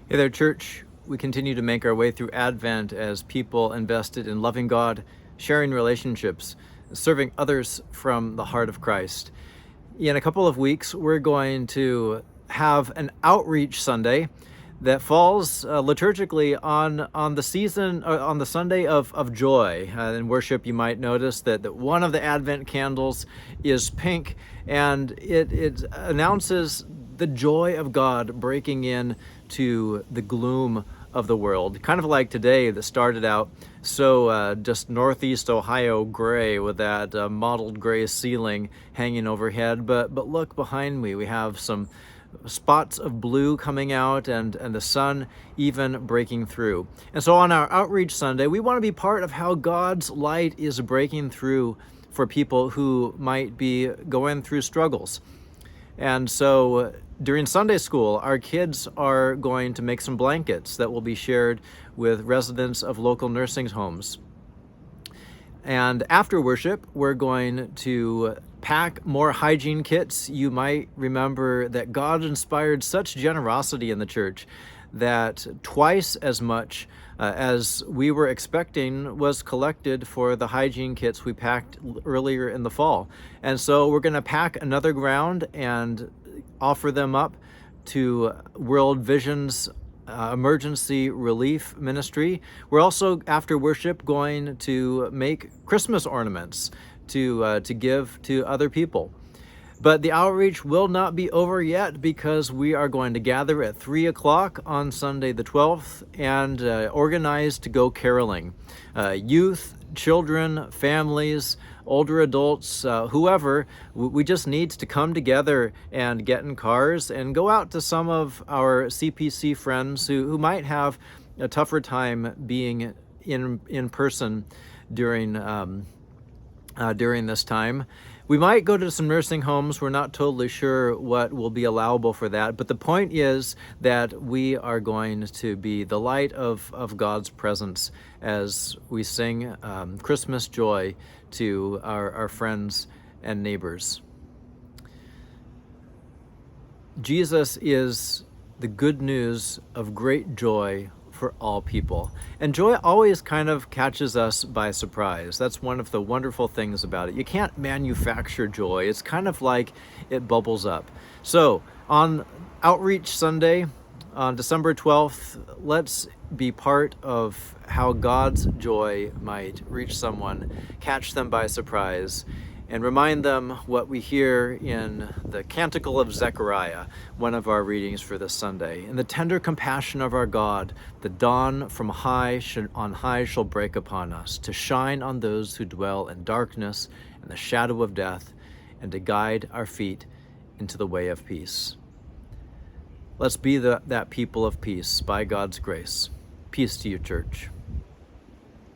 Hey there, church. We continue to make our way through Advent as people invested in loving God, sharing relationships, serving others from the heart of Christ. In a couple of weeks, we're going to have an outreach Sunday that falls liturgically on the season, on the Sunday of joy. In worship, you might notice that one of the Advent candles is pink, and it announces the joy of God breaking in to the gloom of the world. Kind of like today that started out so just northeast Ohio gray with that mottled gray ceiling hanging overhead. But look behind me, we have some spots of blue coming out and the sun even breaking through. And so on our Outreach Sunday, we want to be part of how God's light is breaking through for people who might be going through struggles. And so during Sunday school, our kids are going to make some blankets that will be shared with residents of local nursing homes. And after worship, we're going to pack more hygiene kits. You might remember that God inspired such generosity in the church that twice as much as we were expecting was collected for the hygiene kits we packed earlier in the fall. And so we're going to pack another round and offer them up to World Vision's emergency relief ministry. We're also, after worship, going to make Christmas ornaments to give to other people. But the outreach will not be over yet, because we are going to gather at 3 o'clock on Sunday the 12th and organize to go caroling. Youth, children, families, older adults, whoever, we just need to come together and get in cars and go out to some of our CPC friends who might have a tougher time being in person during this time. We might go to some nursing homes. We're not totally sure what will be allowable for that. But the point is that we are going to be the light of God's presence as we sing Christmas joy to our friends and neighbors. Jesus is the good news of great joy for all people. And joy always kind of catches us by surprise. That's one of the wonderful things about it. You can't manufacture joy. It's kind of like it bubbles up. So on Outreach Sunday, on December 12th, let's be part of how God's joy might reach someone, catch them by surprise, and remind them what we hear in the Canticle of Zechariah, one of our readings for this Sunday. In the tender compassion of our God, the dawn from on high shall break upon us, to shine on those who dwell in darkness and the shadow of death, and to guide our feet into the way of peace. Let's be that people of peace by God's grace. Peace to you, church.